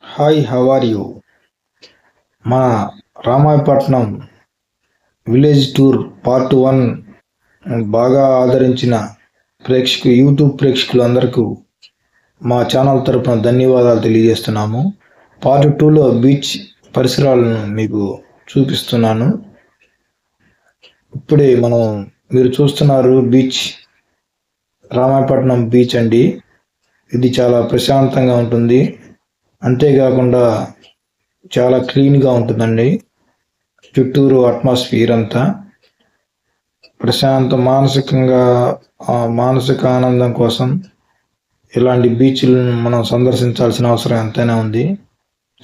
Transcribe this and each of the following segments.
Hi, how are you? మా Ramayapatnam village tour part 1 బాగా ఆదరించిన యూట్యూబ్ ప్రేక్షకులందరికీ మా ఛానల్ తరపున ధన్యవాదాలు తెలియజేస్తున్నాము. పార్ట్ 2లో బీచ్ పరిసరాలను మీకు చూపిస్తున్నాను. ఇప్పుడే మీరు చూస్తున్నారు బీచ్, రామాయపట్నం బీచ్ అండి. ఇది చాలా ప్రశాంతంగా ఉంటుంది. అంతేకాకుండా చాలా క్లీన్గా ఉంటుందండి. చుట్టూరు అట్మాస్ఫియర్ అంతా మానసిక ఆనందం కోసం ఇలాంటి బీచ్లను మనం సందర్శించాల్సిన అవసరం ఎంతైనా ఉంది.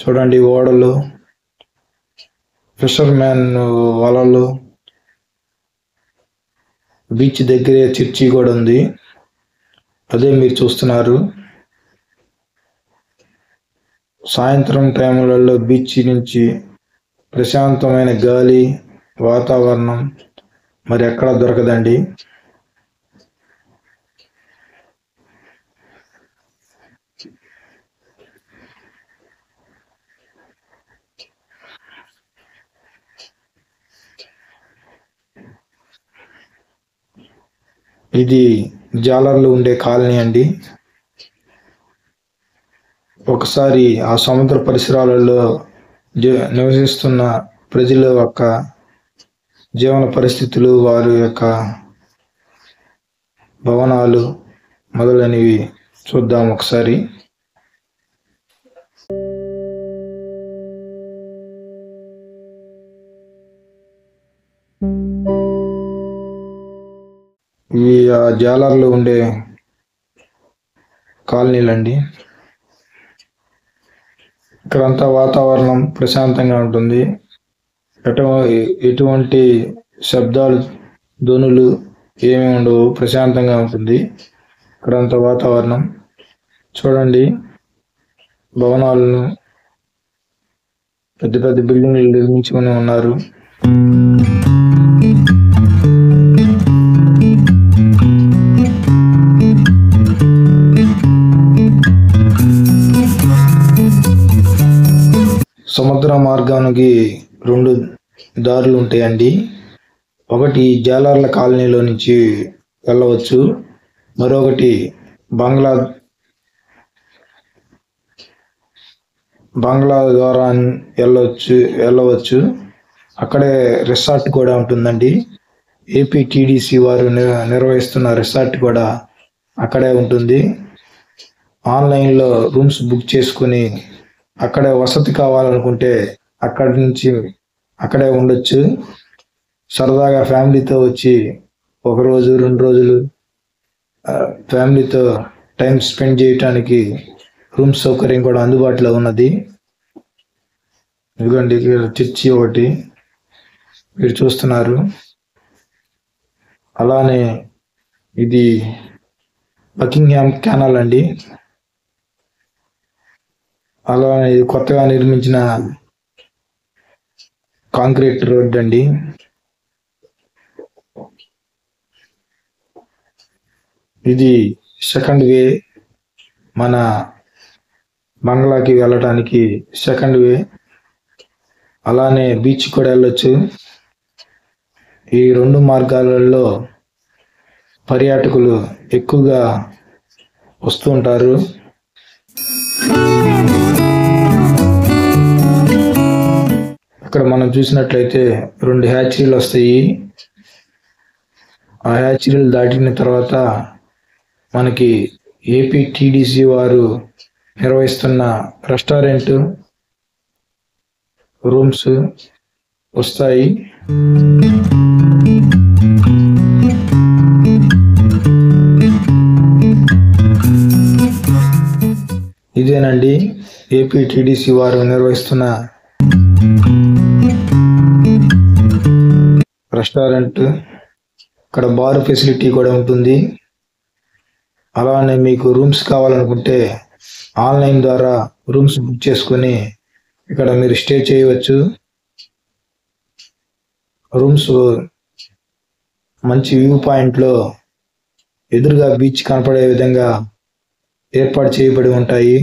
చూడండి, ఓడలు, ఫిషర్ మ్యాన్ వలలు, బీచ్ దగ్గరే చర్చి కూడా ఉంది, అదే మీరు చూస్తున్నారు. సాయంత్రం టైంలలో బీచ్ నుంచి ప్రశాంతమైన గాలి, వాతావరణం మరి ఎక్కడ దొరకదండి. ఇది జాలర్లు ఉండే కాలనీ అండి. ఒకసారి ఆ సముద్ర పరిసరాలలో నివసిస్తున్న ప్రజల యొక్క జీవన పరిస్థితులు, వారి యొక్క భవనాలు మొదలైనవి చూద్దాం ఒకసారి. ఇవి ఆ జాలర్లు ఉండే కాలనీలండి. ఇక్కడంతా వాతావరణం ప్రశాంతంగా ఉంటుంది. ఎటువంటి శబ్దాలు, ధ్వనులు ఏమి ఉండవు. ప్రశాంతంగా ఉంటుంది ఇక్కడంతా వాతావరణం. చూడండి, భవనాలను, పెద్ద పెద్ద బిల్డింగ్లు నిర్మించుకొని ఉన్నారు. సముద్ర మార్గానికి 2 దారులు ఉంటాయండి. ఒకటి జాలర్ల కాలనీలో నుంచి వెళ్ళవచ్చు, మరొకటి బంగ్లా ద్వారా వెళ్ళవచ్చు. అక్కడే రిసార్ట్ కూడా ఉంటుందండి. ఏపీటీడీసీ వారు నిర్వహిస్తున్న రిసార్ట్ కూడా అక్కడే ఉంటుంది. ఆన్లైన్లో రూమ్స్ బుక్ చేసుకుని అక్కడే వసతి కావాలనుకుంటే అక్కడే ఉండొచ్చు. సరదాగా ఫ్యామిలీతో వచ్చి 1 రోజు 2 రోజులు ఫ్యామిలీతో టైం స్పెండ్ చేయటానికి రూమ్ సౌకర్యం కూడా అందుబాటులో ఉన్నది. ఇదిగోండి, చర్చి ఒకటి మీరు చూస్తున్నారు. అలానే ఇది బకింగ్హామ్ కెనాల్ అండి. అలానే ఇది కొత్తగా నిర్మించిన కాంక్రీట్ రోడ్ అండి. ఇది సెకండ్ వే, మన బంగ్లాకి వెళ్ళటానికి సెకండ్ వే. అలానే బీచ్ కూడా వెళ్ళొచ్చు. ఈ 2 మార్గాలలో పర్యాటకులు ఎక్కువగా వస్తూ ఉంటారు. ఇక్కడ మనం చూసినట్లయితే 2 హ్యాచరీలు వస్తాయి. ఆ హ్యాచరీలు దాటిన తర్వాత మనకి ఏపీటీడీసీ వారు నిర్వహిస్తున్న రెస్టారెంట్ రూమ్స్ వస్తాయి. ఇదేనండి ఏపీటీడీసీ వారు నిర్వహిస్తున్న రెస్టారెంట్. ఇక్కడ బార్ ఫెసిలిటీ కూడా ఉంటుంది. అలానే మీకు రూమ్స్ కావాలనుకుంటే ఆన్లైన్ ద్వారా రూమ్స్ బుక్ చేసుకొని ఇక్కడ మీరు స్టే చేయవచ్చు. రూమ్స్ మంచి వ్యూ పాయింట్లో ఎదురుగా బీచ్ కనపడే విధంగా ఏర్పాటు చేయబడి ఉంటాయి.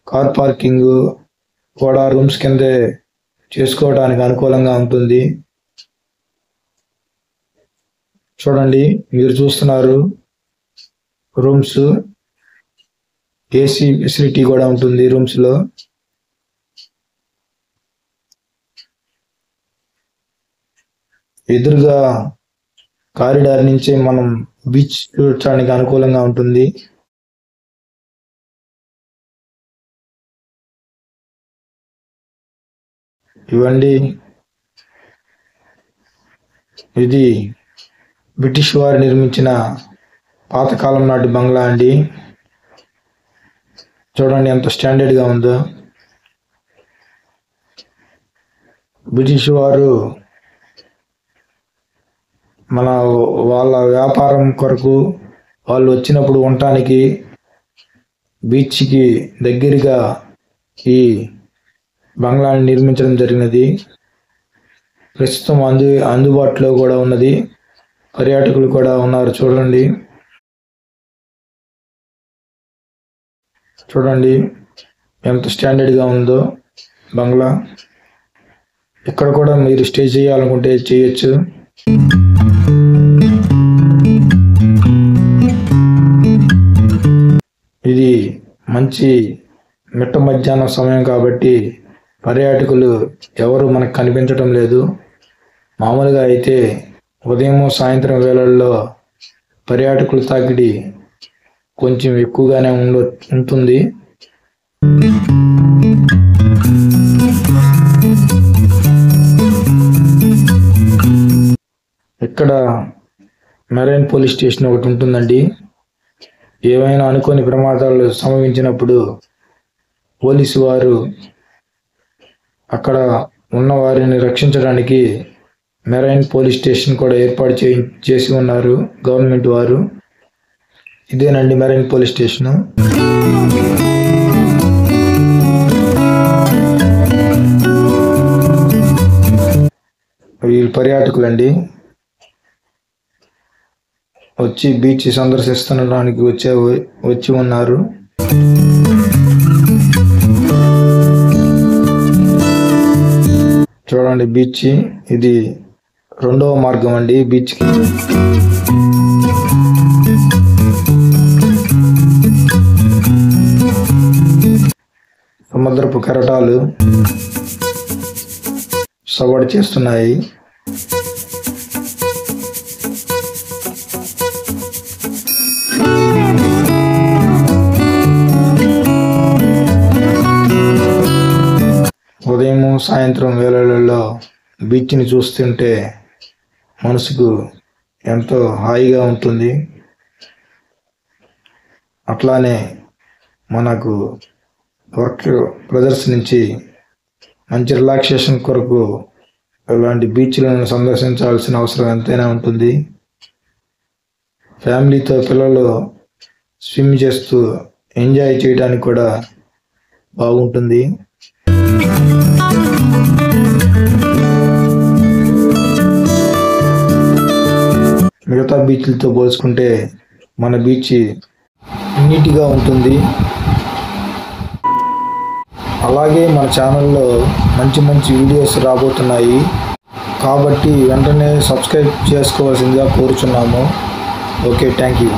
కార్ పార్కింగ్ కూడా రూమ్స్ కిందే చేసుకోవడానికి అనుకూలంగా ఉంటుంది. చూడండి, మీరు చూస్తున్నారు రూమ్స్. ఏసీ ఫెసిలిటీ కూడా ఉంటుంది రూమ్స్లో. ఎదురుగా కారిడార్ నుంచి మనం బీచ్ చూడటానికి అనుకూలంగా ఉంటుంది. ఇవ్వండి, ఇది బ్రిటిష్ వారు నిర్మించిన పాతకాలం నాటి బంగ్లా అండి. చూడండి ఎంత స్టాండర్డ్గా ఉందో. బ్రిటిష్ వారు వాళ్ళ వ్యాపారం కొరకు వాళ్ళు వచ్చినప్పుడు ఉండటానికి బీచ్కి దగ్గరగా ఈ బంగ్లాని నిర్మించడం జరిగినది. ప్రస్తుతం అందుబాటులో కూడా ఉన్నది. పర్యాటకులు కూడా ఉన్నారు. చూడండి ఎంత స్టాండర్డ్గా ఉందో బంగ్లా. ఇక్కడ కూడా మీరు స్టే చేయాలనుకుంటే చేయొచ్చు. ఇది మంచి మిట్ట మధ్యాహ్నం సమయం కాబట్టి పర్యాటకులు ఎవరు మనకు కనిపించడం లేదు. మామూలుగా అయితే ఉదయం సాయంత్రం వేళల్లో పర్యాటకుల తాకిడి కొంచెం ఎక్కువగానే ఉంటుంది. ఇక్కడ మెరైన్ పోలీస్ స్టేషన్ ఒకటి ఉంటుందండి. ఏవైనా అనుకోని ప్రమాదాలు సంభవించినప్పుడు పోలీసు వారు అక్కడ ఉన్న వారిని రక్షించడానికి మెరైన్ పోలీస్ స్టేషన్ కూడా ఏర్పాటు చేసి ఉన్నారు గవర్నమెంట్ వారు. ఇదేనండి మెరైన్ పోలీస్ స్టేషను. వీళ్ళు పర్యాటకులండి, వచ్చి బీచ్ సందర్శించడానికి వచ్చి ఉన్నారు. చూడండి బీచ్, ఇది రెండవ మార్గం అండి బీచ్కి. సముద్రపు కెరటాలు సవాడి చేస్తున్నాయి. ఉదయం సాయంత్రం వేళలలో బీచ్ని చూస్తుంటే మనసుకు ఎంతో హాయిగా ఉంటుంది. అట్లానే మనకు వర్క్ ప్రెజర్స్ నుంచి మంచి రిలాక్సేషన్ కొరకు ఇలాంటి బీచ్లను సందర్శించాల్సిన అవసరం ఎంతైనా ఉంటుంది. ఫ్యామిలీతో పిల్లలు స్విమ్ చేస్తూ ఎంజాయ్ చేయడానికి కూడా బాగుంటుంది. మిగతా బీచ్లతో పోల్చుకుంటే మన బీచ్ నీట్గా ఉంటుంది. అలాగే మన ఛానల్లో మంచి మంచి వీడియోస్ రాబోతున్నాయి కాబట్టి వెంటనే సబ్స్క్రైబ్ చేసుకోవాల్సిందిగా కోరుచున్నాము. Okay, thank you.